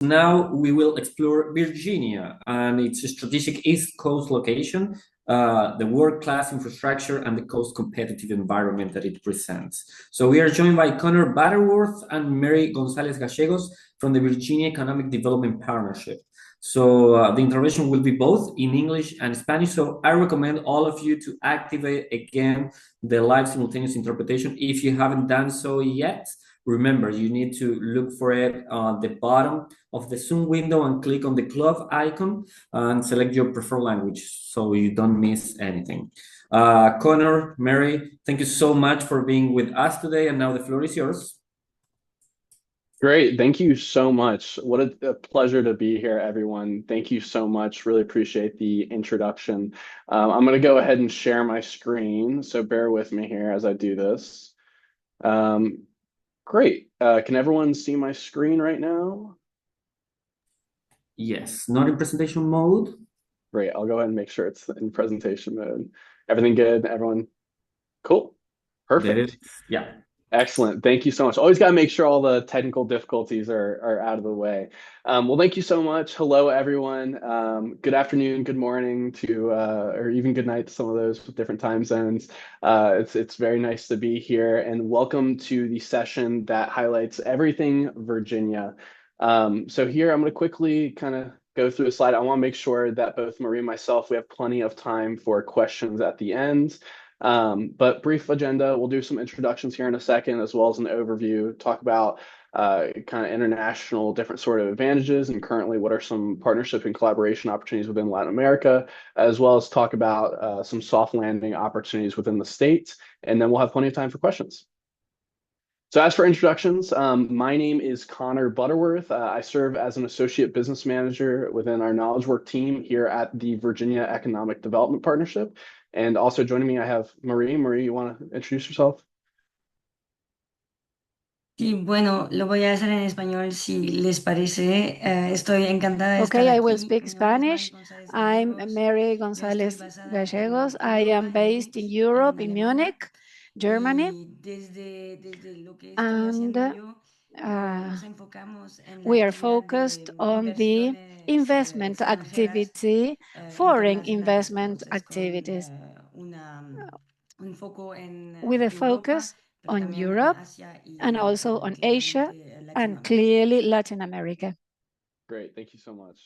Now we will explore Virginia and its strategic East Coast location, the world-class infrastructure, and the cost-competitive environment that it presents. So we are joined by Connor Butterworth and Mary Gonzalez Gallegos from the Virginia Economic Development Partnership. So the intervention will be both in English and Spanish. So I recommend all of you to activate again the live simultaneous interpretation if you haven't done so yet. Remember, you need to look for it on the bottom of the Zoom window and click on the glove icon and select your preferred language so you don't miss anything. Connor, Mary, thank you so much for being with us today. And now the floor is yours. Great. Thank you so much. What a pleasure to be here, everyone. Thank you so much. Really appreciate the introduction. I'm going to go ahead and share my screen, so bear with me here as I do this. Great. Can everyone see my screen right now? Yes, not in presentation mode. Great. I'll go ahead and make sure it's in presentation mode. Everything good? Everyone? Cool. There it Perfect. is. Yeah. Excellent. Thank you so much. Always got to make sure all the technical difficulties are out of the way. Well, thank you so much. Hello, everyone. Good afternoon, good morning to, or even good night to some of those with different time zones. It's very nice to be here, and welcome to the session that highlights everything Virginia. So here I'm going to quickly kind of go through a slide. I want to make sure that both Marie and myself, we have plenty of time for questions at the end. But brief agenda, we'll do some introductions here in a second, as well as an overview, talk about kind of international different sort of advantages and currently what are some partnership and collaboration opportunities within Latin America, as well as talk about some soft landing opportunities within the state. And then we'll have plenty of time for questions. So as for introductions, my name is Connor Butterworth. I serve as an associate business manager within our knowledge work team here at the Virginia Economic Development Partnership. And also joining me, I have Marie. Marie, you want to introduce yourself? Sí, bueno, lo voy a hacer en español si les parece. Estoy encantada de estar Okay, I will aquí. speak Mi nombre es Mari Spanish. González I'm Gallegos. Mary Yo estoy González basada en Gallegos. I am Europa, en based in Múnich, Europe, en in Alemania. Munich, Germany, Y desde lo que estoy and haciendo yo, uh, nos enfocamos en la we are actividad de focused on the inversiones investment extranjeras activity, foreign internacionales. investment Entonces, con activities, un foco en with a Europa, focus pero on también en Europe Asia and y also también on Asia claramente and Latinoamérica. clearly Latin America. Great. Thank you so much.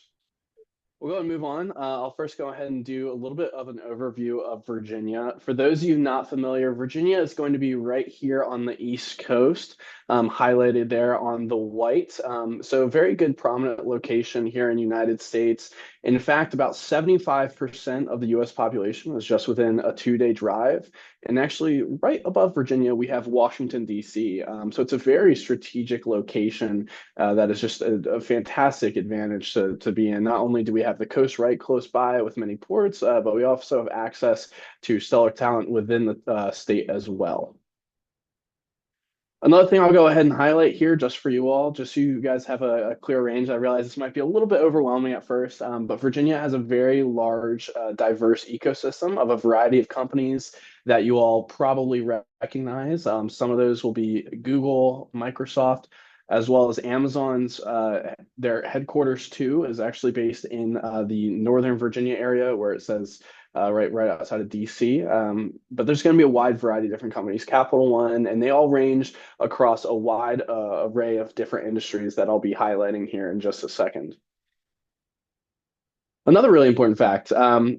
We'll go and move on. I'll first go ahead and do a little bit of an overview of Virginia. For those of you not familiar, Virginia is going to be right here on the East Coast, highlighted there on the white. So very good prominent location here in the United States. In fact, about 75% of the US population is just within a 2-day drive. And actually, right above Virginia, we have Washington, D.C. So it's a very strategic location that is just a fantastic advantage to be in. Not only do we have the coast right close by with many ports, but we also have access to stellar talent within the state as well. Another thing I'll go ahead and highlight here just for you all, just so you guys have a clear range. I realize this might be a little bit overwhelming at first, but Virginia has a very large, diverse ecosystem of a variety of companies that you all probably recognize. Some of those will be Google, Microsoft, as well as Amazon's. Their headquarters too is actually based in the Northern Virginia area, where it says right outside of DC. But there's going to be a wide variety of different companies, Capital One, and they all range across a wide array of different industries that I'll be highlighting here in just a second. Another really important fact,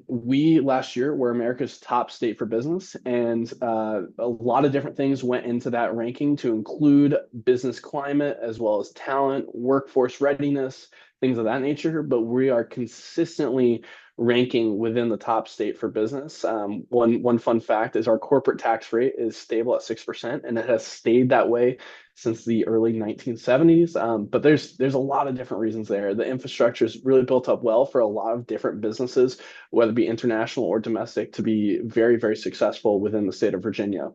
we last year were America's top state for business, and a lot of different things went into that ranking to include business climate as well as talent, workforce readiness, things of that nature, but we are consistently ranking within the top state for business. One fun fact is our corporate tax rate is stable at 6%, and it has stayed that way since the early 1970s. But there's a lot of different reasons there. The infrastructure is really built up well for a lot of different businesses, whether it be international or domestic, to be very, very successful within the state of Virginia.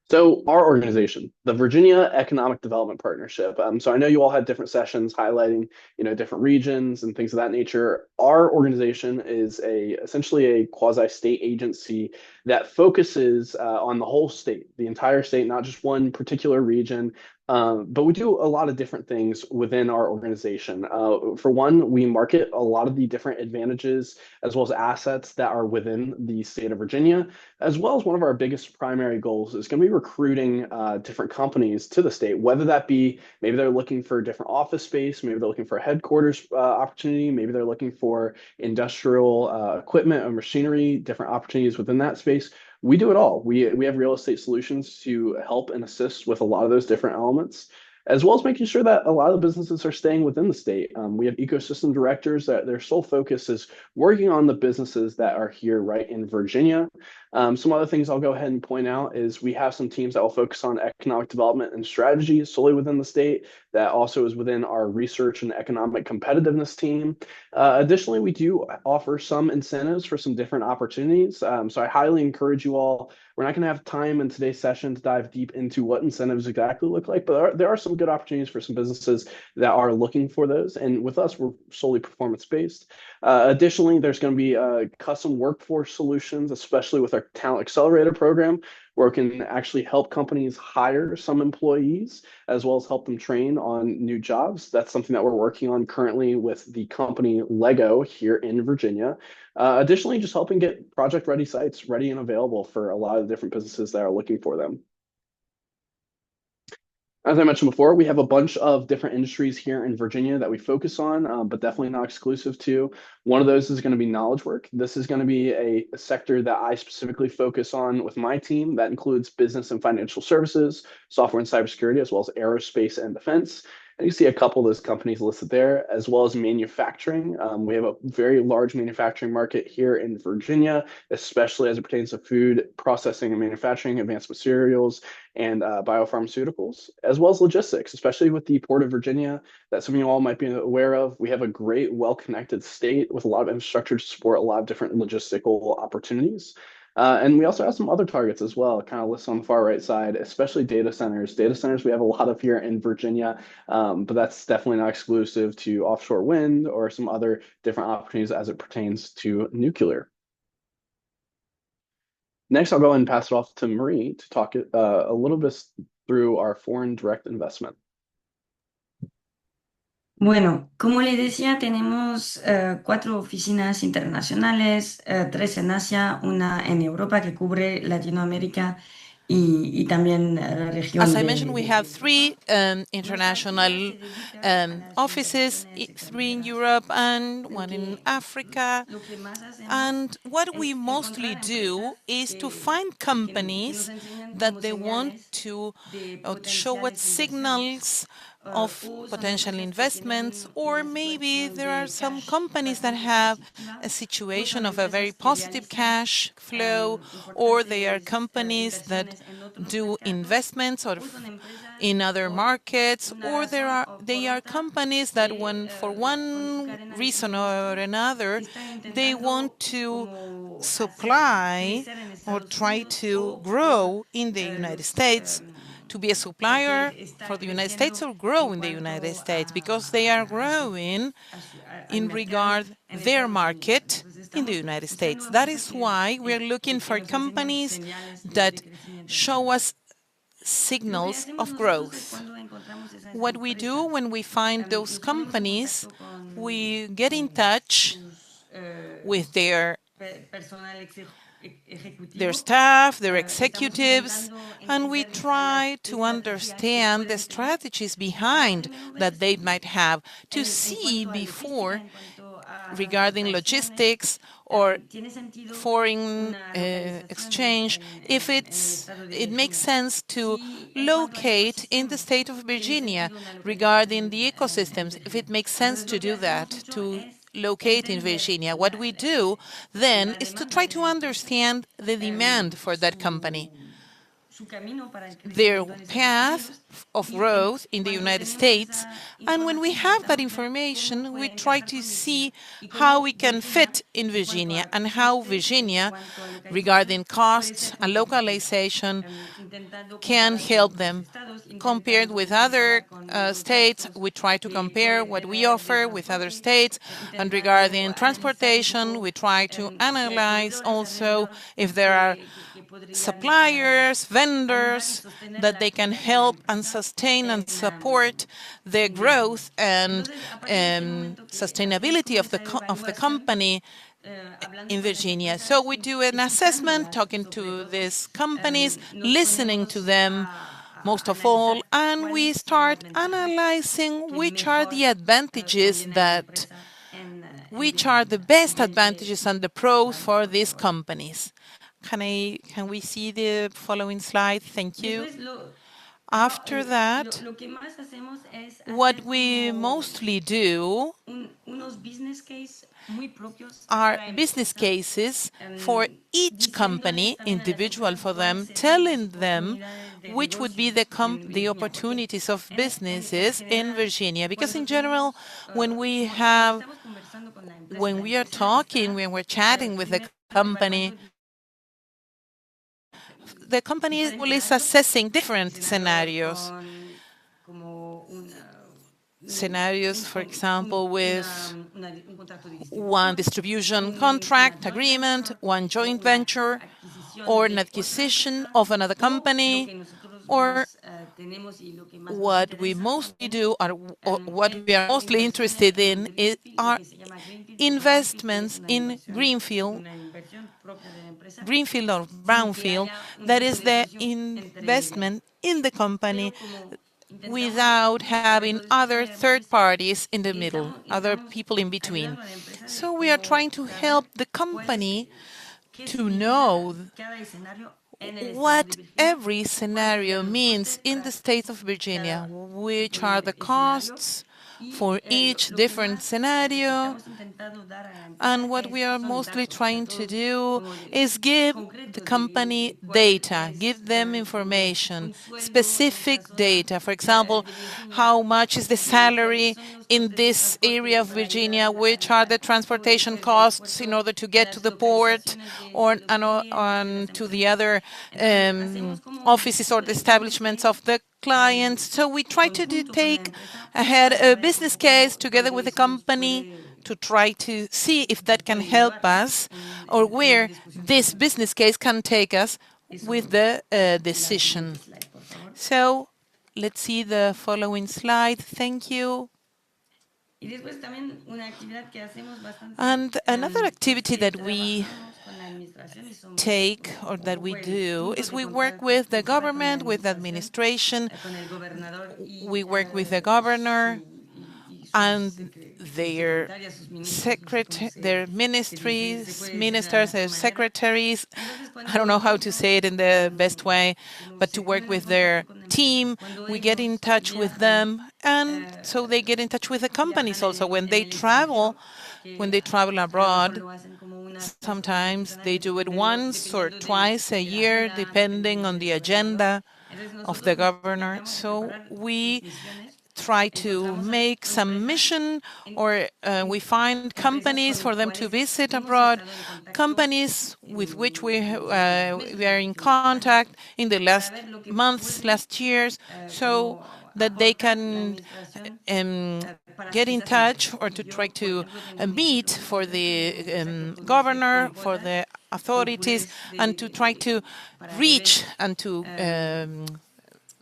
So our organization, the Virginia Economic Development Partnership. So I know you all had different sessions highlighting, different regions and things of that nature. Our organization is essentially a quasi-state agency that focuses on the whole state, the entire state, not just one particular region, But we do a lot of different things within our organization. For one, we market a lot of the different advantages as well as assets that are within the state of Virginia, as well as one of our biggest primary goals is going to be recruiting different companies to the state, whether that be maybe they're looking for different office space, maybe they're looking for a headquarters opportunity, maybe they're looking for industrial equipment or machinery, different opportunities within that space. We do it all. We have real estate solutions to help and assist with a lot of those different elements, as well as making sure that a lot of the businesses are staying within the state. We have ecosystem directors that their sole focus is working on the businesses that are here right in Virginia. Some other things I'll go ahead and point out is we have some teams that will focus on economic development and strategy solely within the state. That also is within our research and economic competitiveness team. Additionally, we do offer some incentives for some different opportunities. So I highly encourage you all. We're not going to have time in today's session to dive deep into what incentives exactly look like, but there are some good opportunities for some businesses that are looking for those. And with us, we're solely performance-based. Additionally, there's going to be custom workforce solutions, especially with our Talent Accelerator program, where we can actually help companies hire some employees as well as help them train on new jobs. That's something that we're working on currently with the company Lego here in Virginia. Additionally, just helping get project-ready sites ready and available for a lot of different businesses that are looking for them. As I mentioned before, we have a bunch of different industries here in Virginia that we focus on, but definitely not exclusive to. One of those is going to be knowledge work. This is going to be a sector that I specifically focus on with my team. That includes business and financial services, software and cybersecurity, as well as aerospace and defense. And you see a couple of those companies listed there, as well as manufacturing. We have a very large manufacturing market here in Virginia, especially as it pertains to food processing and manufacturing, advanced materials, and biopharmaceuticals, as well as logistics, especially with the Port of Virginia that some of you all might be aware of. We have a great, well-connected state with a lot of infrastructure to support a lot of different logistical opportunities. And we also have some other targets as well, kind of listed on the far right side, especially data centers. Data centers we have a lot of here in Virginia, but that's definitely not exclusive to offshore wind or some other different opportunities as it pertains to nuclear. Next, I'll go ahead and pass it off to Marie to talk a little bit through our foreign direct investment. Bueno, como les decía, tenemos 4 oficinas internacionales, 3 en Asia, una en Europa que cubre Latinoamérica y también la región As I de- mentioned, we have 3 international offices, 3 in Europe and 1 in Africa. Lo que más hacemos And what we es mostly encontrar do empresas is to que find companies nos enseñan that como they want señales to de show what potenciales inversiones, signals of o son potential empresas que investments, tienen or una maybe situación there are de some cash companies that bastante have positiva, a o situation son of a very empresas que positive realizan cash flow, or they are companies that inversiones en otros do mercados, investments or o son empresas in other por markets, una or razón o they por are otra companies that que for con su one cadena de reason or suministro another, están they want intentando to como hacer supply crecer en or Estados try Unidos to o por grow in the United los States, to be a supplier porque está for the United States creciendo or grow en in the United cuanto States, because they are growing al in mercado regard en their Estados Unidos. market Entonces in the estamos United buscando States. That empresas is why we're looking que for nos enseñan companies señales de that crecimiento en ese show mercado. us Lo que signals hacemos of nosotros es growth. cuando encontramos esas What we do empresas, when we find those nos ponemos en companies, contacto con, we get in con touch sus with their personal their ejecutivo. staff, their Estamos executives, intentando and we entender las try to estrategias que understand the pueden tener strategies para behind primero ver that they might have to en see cuanto a logística, before en cuanto a regarding transportaciones, logistics or tiene sentido foreign una localización exchange, if en el estado de it makes Virginia. sense to Si en cuanto al locate in the ecosistema state of tiene Virginia sentido una localización regarding the en ecosystems, if it Virginia. makes sense Entonces to lo que do hacemos that, mucho to es locate in entender Virginia. What we do then la is to demanda try de to la empresa, understand the demand for that company, su camino para el their crecimiento en Estados path Unidos of y growth in the cuando United tenemos States. esa And when we información have that intentamos ver cómo information, we puede try encajar to con Virginia see y how cómo we can Virginia fit in en cuanto Virginia a and how costes, en Virginia, cuanto a localización, regarding puede costs ser and competitiva, localization, intentando can comparar con help otros them. estados, Compared intentando with other comparar con los states, gastos we try to que compare puede what we tener de offer with other transporte, states. And intentando regarding analizar un transportation, poco we try to si hay analyze proveedores also alrededor if there are suppliers, vendors, that they can help and sustain and support the growth and sustainability of the company in Virginia. So we do an assessment, talking to these companies, listening to them most of all, and we start analyzing which are the advantages which are the best advantages and the pros for these companies. Can we see the following slide? Thank you. After that, what we mostly do are business cases for each company, individual for them, telling them which would be the opportunities of businesses in Virginia. Because in general, when we're talking, when we're chatting with the company is assessing different scenarios. For example, with one distribution contract agreement, one joint venture, or an acquisition of another company, or what we mostly do, or what we are mostly interested in, are investments in greenfield or brownfield, that is the investment in the company without having other third parties in the middle, other people in between. So we are trying to help the company to know what every scenario means in the state of Virginia, which are the costs for each different scenario. And what we are mostly trying to do is give the company data, give them information, specific data. For example, how much is the salary in this area of Virginia? Which are the transportation costs in order to get to the port or to the other offices or the establishments of the clients? So we try to take ahead a business case together with the company to try to see if that can help us or where this business case can take us with the decision. So let's see the following slide. Thank you. And another activity that we take or that we do is we work with the government, with the administration. We work with the governor and their ministers, their secretaries. I don't know how to say it in the best way, but to work with their team. We get in touch with them, and so they get in touch with the companies also when they travel abroad. Sometimes they do it once or twice a year, depending on the agenda of the governor. So we try to make some mission, or we find companies for them to visit abroad, companies with which we are in contact in the last months, last years, so that they can get in touch or to try to meet for the governor, for the authorities, and to try to reach and to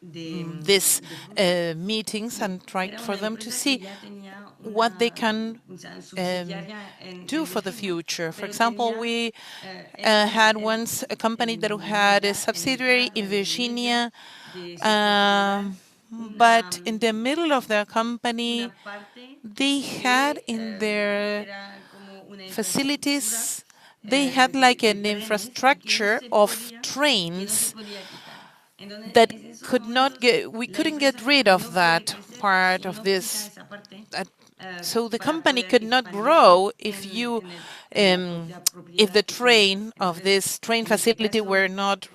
these meetings and try for them to see what they can do for the future. For example, we had once a company that had a subsidiary in Virginia, but in the middle of their company, they had in their facilities, they had like an infrastructure of trains that we couldn't get rid of that part of this. So the company could not grow if the train of this train facility were not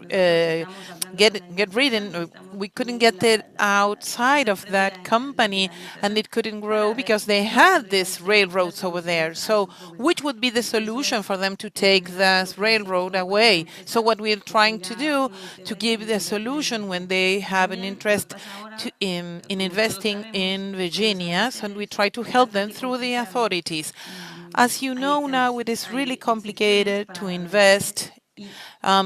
get ridden. We couldn't get it outside of that company, and it couldn't grow because they had these railroads over there. So which would be the solution for them to take this railroad away? So what we're trying to do to give the solution when they have an interest in investing in Virginia, and we try to help them through the authorities. As you know now, it is really complicated to invest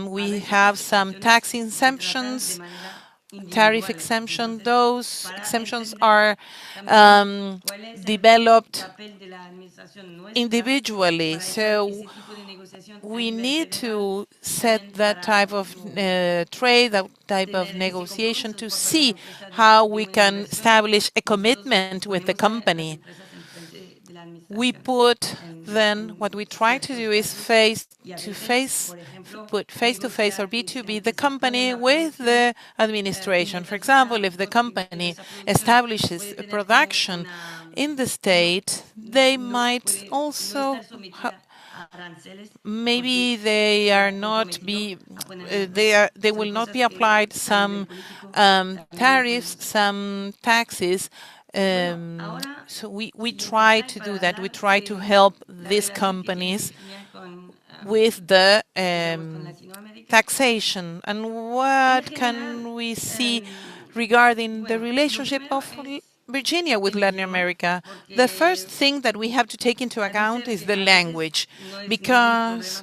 We have some tax exemptions, tariff exemption. Those exemptions are developed individually. So we need to set that type of trade, that type of negotiation to see how we can establish a commitment with the company. We put then what we try to do is put face-to-face or B2B the company with the administration. For example, if the company establishes a production in the state, they might also maybe they are not be they will not be applied some tariffs, some taxes. So we try to do that. We try to help these companies with the taxation. And what can we see regarding the relationship of Virginia with Latin America? The first thing that we have to take into account is the language, because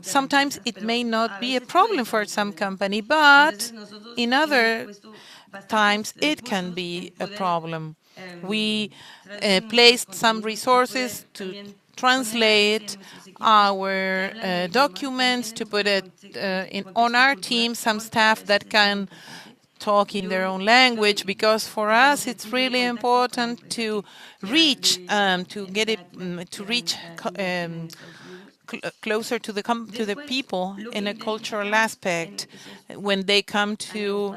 sometimes it may not be a problem for some company, but in other times it can be a problem. We placed some resources to translate our documents, to put it on our team, some staff that can talk in their own language, because for us it's really important to reach closer to the people in a cultural aspect when they come to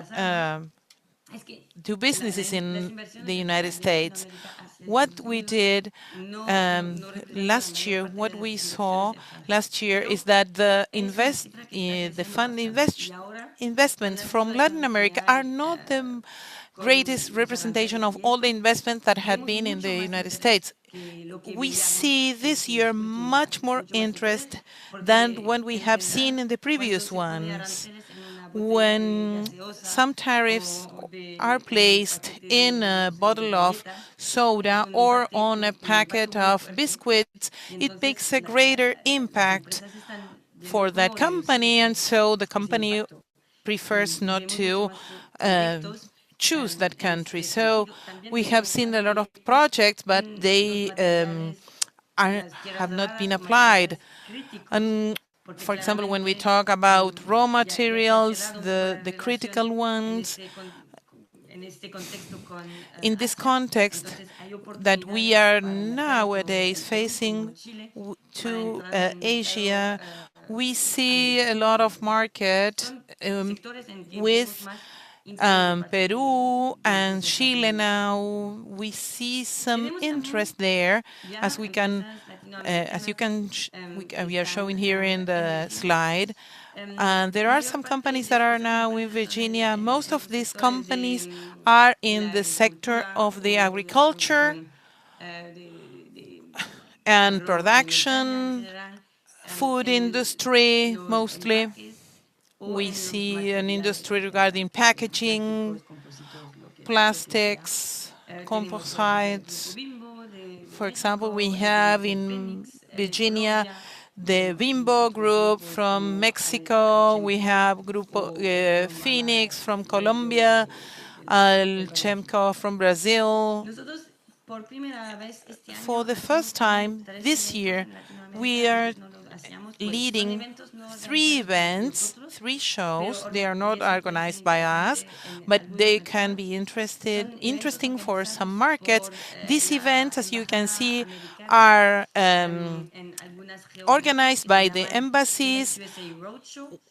do businesses in the United States. What we did last year, what we saw last year, is that the investments from Latin America are not the greatest representation of all the investments that had been in the United States. We see this year much more interest than what we have seen in the previous ones. When some tariffs are placed in a bottle of soda or on a packet of biscuits, it makes a greater impact for that company, and so the company prefers not to choose that country. So we have seen a lot of projects, but they have not been applied. And for example, when we talk about raw materials, the critical ones, in this context that we are nowadays facing to Asia, we see a lot of market with Peru and Chile now. We see some interest there, as we are showing here in the slide. And there are some companies that are now in Virginia. Most of these companies are in the sector of the agriculture and production, food industry mostly. We see an industry regarding packaging, plastics, composites. For example, we have in Virginia the Bimbo group from Mexico. We have Grupo Phoenix from Colombia, Alchemco from Brazil. For the first time this year, we are leading 3 events, 3 shows. They are not organized by us, but they can be interesting for some markets. These events, as you can see, are organized by the embassies.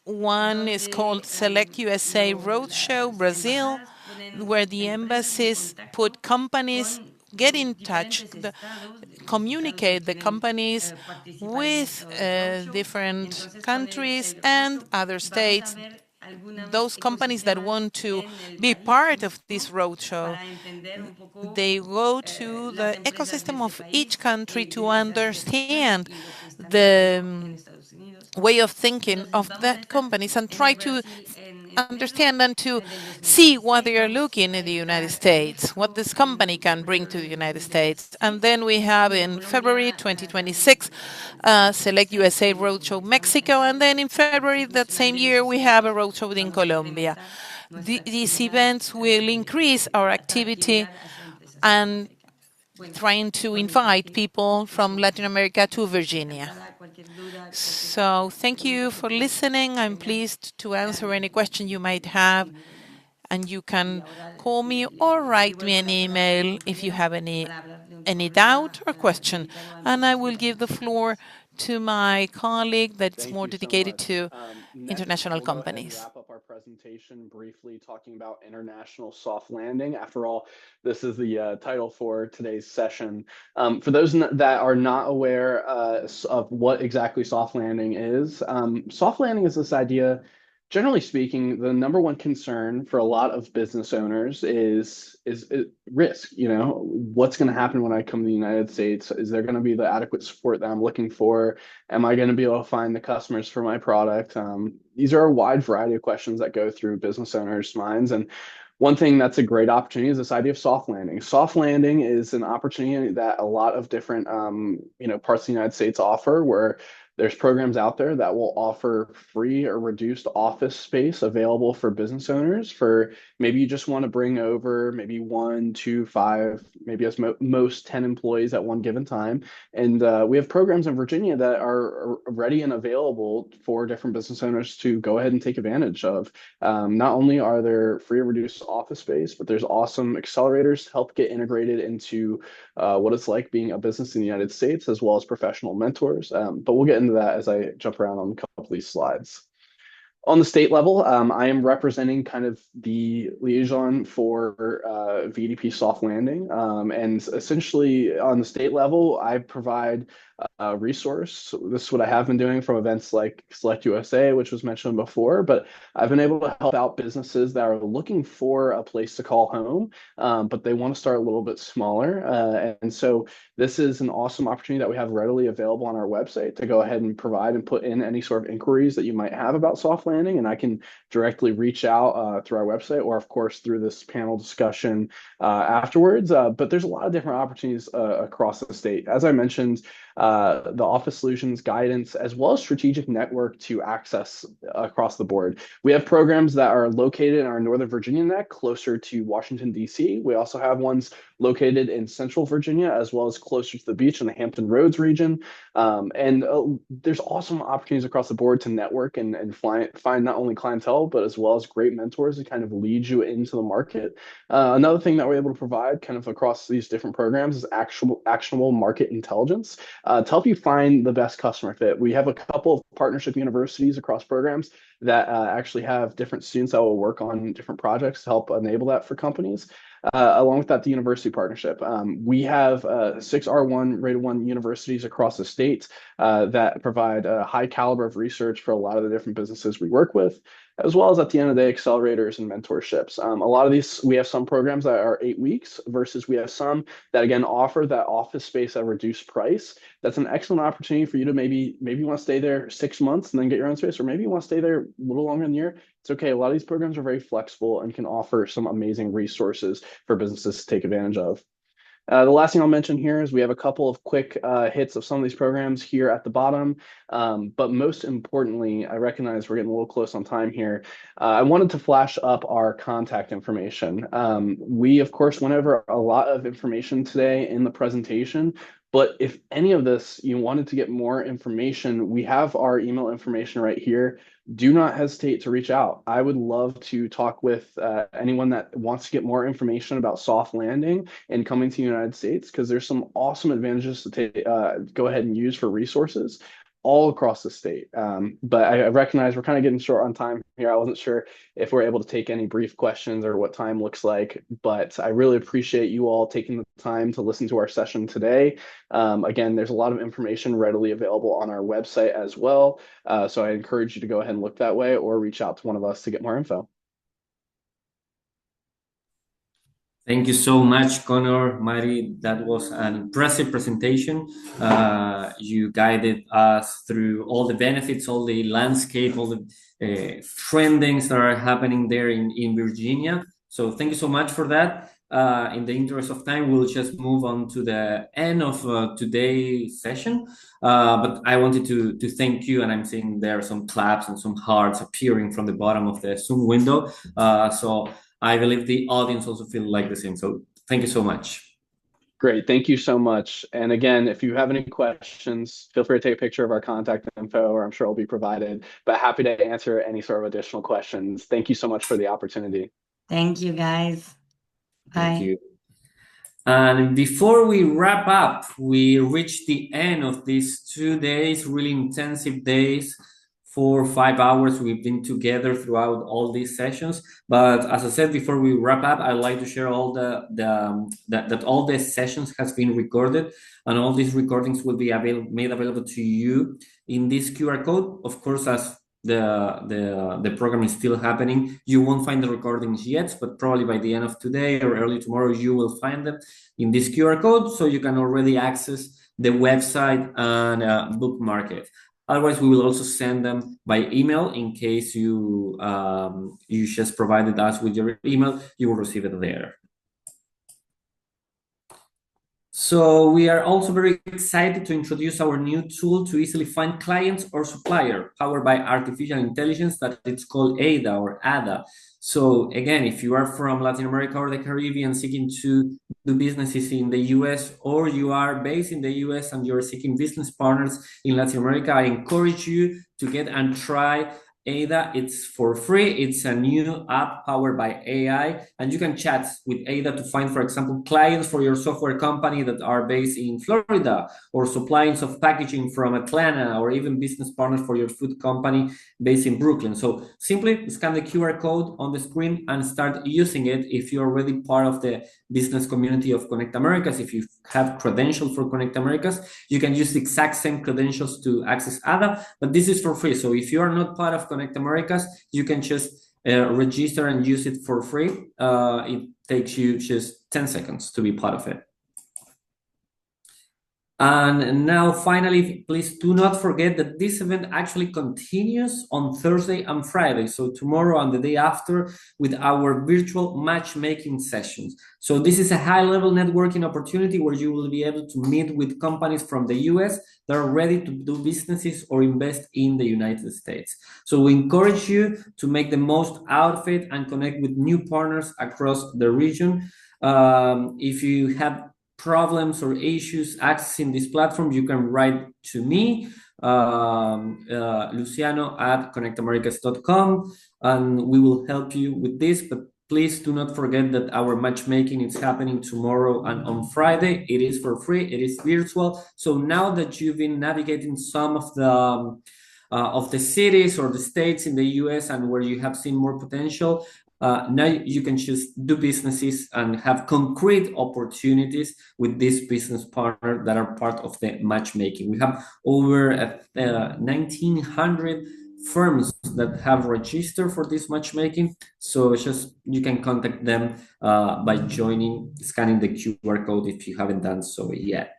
One is called Select USA Roadshow Brazil, where the embassies put companies, get in touch, communicate the companies with different countries and other states, those companies that want to be part of this roadshow. They go to the ecosystem of each country to understand the way of thinking of that companies and try to understand and to see what they are looking in the United States, what this company can bring to the United States. And then we have in February 2026, Select USA Roadshow Mexico, and then in February that same year, we have a roadshow in Colombia. These events will increase our activity and trying to invite people from Latin America to Virginia. So thank you for listening. I'm pleased to answer any question you might have. And you can call me or write me an email if you have any doubt or question. And I will give the floor to my colleague that's more dedicated to international companies. Wrap up our presentation briefly talking about international soft landing. After all, this is the title for today's session. For those that are not aware of what exactly soft landing is, soft landing is this idea. Generally speaking, the number one concern for a lot of business owners is risk. You know, what's going to happen when I come to the United States? Is there going to be the adequate support that I'm looking for? Am I going to be able to find the customers for my product? These are a wide variety of questions that go through business owners' minds. And one thing that's a great opportunity is this idea of soft landing. Soft landing is an opportunity that a lot of different parts of the United States offer, where there's programs out there that will offer free or reduced office space available for business owners for maybe you just want to bring over maybe 1, 2, 5, maybe as most 10 employees at one given time. And we have programs in Virginia that are ready and available for different business owners to go ahead and take advantage of. Not only are there free or reduced office space, but there's awesome accelerators to help get integrated into what it's like being a business in the United States, as well as professional mentors. But we'll get into that as I jump around on a couple of these slides. On the state level, I am representing kind of the liaison for VDP soft landing. And essentially on the state level, I provide a resource. This is what I have been doing from events like Select USA, which was mentioned before, but I've been able to help out businesses that are looking for a place to call home, but they want to start a little bit smaller. And so this is an awesome opportunity that we have readily available on our website to go ahead and provide and put in any sort of inquiries that you might have about soft landing. And I can directly reach out through our website or, of course, through this panel discussion afterwards. But there's a lot of different opportunities across the state. As I mentioned, the office solutions guidance, as well as strategic network to access across the board. We have programs that are located in our Northern Virginia neck, closer to Washington, D.C. We also have ones located in Central Virginia, as well as closer to the beach in the Hampton Roads region. And there's awesome opportunities across the board to network and find not only clientele, but as well as great mentors to kind of lead you into the market. Another thing that we're able to provide kind of across these different programs is actionable market intelligence to help you find the best customer fit. We have a couple of partnership universities across programs that actually have different students that will work on different projects to help enable that for companies. Along with that, the university partnership. We have 6 R1 rated 1 universities across the state that provide a high caliber of research for a lot of the different businesses we work with, as well as at the end of the day, accelerators and mentorships. A lot of these, we have some programs that are 8 weeks versus we have some that, again, offer that office space at a reduced price. That's an excellent opportunity for you to maybe you want to stay there 6 months and then get your own space, or maybe you want to stay there a little longer in the year. It's okay. A lot of these programs are very flexible and can offer some amazing resources for businesses to take advantage of. The last thing I'll mention here is we have a couple of quick hits of some of these programs here at the bottom. But most importantly, I recognize we're getting a little close on time here. I wanted to flash up our contact information. We, of course, went over a lot of information today in the presentation. But if any of this, you wanted to get more information, we have our email information right here. Do not hesitate to reach out. I would love to talk with anyone that wants to get more information about soft landing and coming to the United States, because there's some awesome advantages to go ahead and use for resources all across the state. But I recognize we're kind of getting short on time here. I wasn't sure if we're able to take any brief questions or what time looks like, but I really appreciate you all taking the time to listen to our session today. Again, there's a lot of information readily available on our website as well. So I encourage you to go ahead and look that way or reach out to one of us to get more info. Thank you so much, Connor, Mari. That was an impressive presentation. You guided us through all the benefits, all the landscape, all the trendings that are happening there in Virginia. So thank you so much for that. In the interest of time, we'll just move on to the end of today's session. But I wanted to thank you, and I'm seeing there are some claps and some hearts appearing from the bottom of the Zoom window. So I believe the audience also feel like the same. So thank you so much. Great. Thank you so much. And again, if you have any questions, feel free to take a picture of our contact info, or I'm sure it'll be provided. But happy to answer any sort of additional questions. Thank you so much for the opportunity. Thank you, guys. Bye. Thank you. And before we wrap up, we reached the end of these 2 days, really intensive days. 4 or 5 hours we've been together throughout all these sessions. But as I said before we wrap up, I'd like to share all that all the sessions has been recorded, and all these recordings will be made available to you in this QR code. Of course, as the program is still happening, you won't find the recordings yet, but probably by the end of today or early tomorrow, you will find them in this QR code, so you can already access the website and bookmark it. Otherwise, we will also send them by email in case you just provided us with your email, you will receive it there. So we are also very excited to introduce our new tool to easily find clients or supplier powered by artificial intelligence that it's called ADA or ADA. So again, if you are from Latin America or the Caribbean seeking to do businesses in the US, or you are based in the US and you're seeking business partners in Latin America, I encourage you to get and try ADA. It's for free. It's a new app powered by AI, and you can chat with ADA to find, for example, clients for your software company that are based in Florida, or suppliers of packaging from Atlanta, or even business partners for your food company based in Brooklyn. So simply scan the QR code on the screen and start using it if you're already part of the business community of Connect Americas. If you have credentials for Connect Americas, you can use the exact same credentials to access ADA, but this is for free. So if you are not part of Connect Americas, you can just register and use it for free. It takes you just 10 seconds to be part of it. And now, finally, please do not forget that this event actually continues on Thursday and Friday. So tomorrow and the day after, with our virtual matchmaking sessions. So this is a high-level networking opportunity where you will be able to meet with companies from the US that are ready to do businesses or invest in the United States. So we encourage you to make the most out of it and connect with new partners across the region. If you have problems or issues accessing this platform, you can write to me, Luciano at connectamericas.com, and we will help you with this. But please do not forget that our matchmaking is happening tomorrow and on Friday. It is for free. It is virtual. So now that you've been navigating some of the cities or the states in the US and where you have seen more potential, now you can just do businesses and have concrete opportunities with this business partner that are part of the matchmaking. We have over 1,900 firms that have registered for this matchmaking. So just you can contact them by scanning the QR code if you haven't done so yet.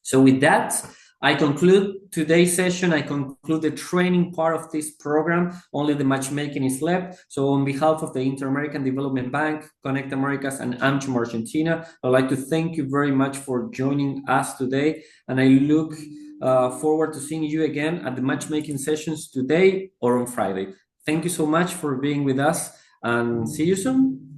So with that, I conclude today's session. I conclude the training part of this program. Only the matchmaking is left. So on behalf of the Inter-American Development Bank, Connect Americas, and AmCham Argentina, I'd like to thank you very much for joining us today. And I look forward to seeing you again at the matchmaking sessions today or on Friday. Thank you so much for being with us, and see you soon.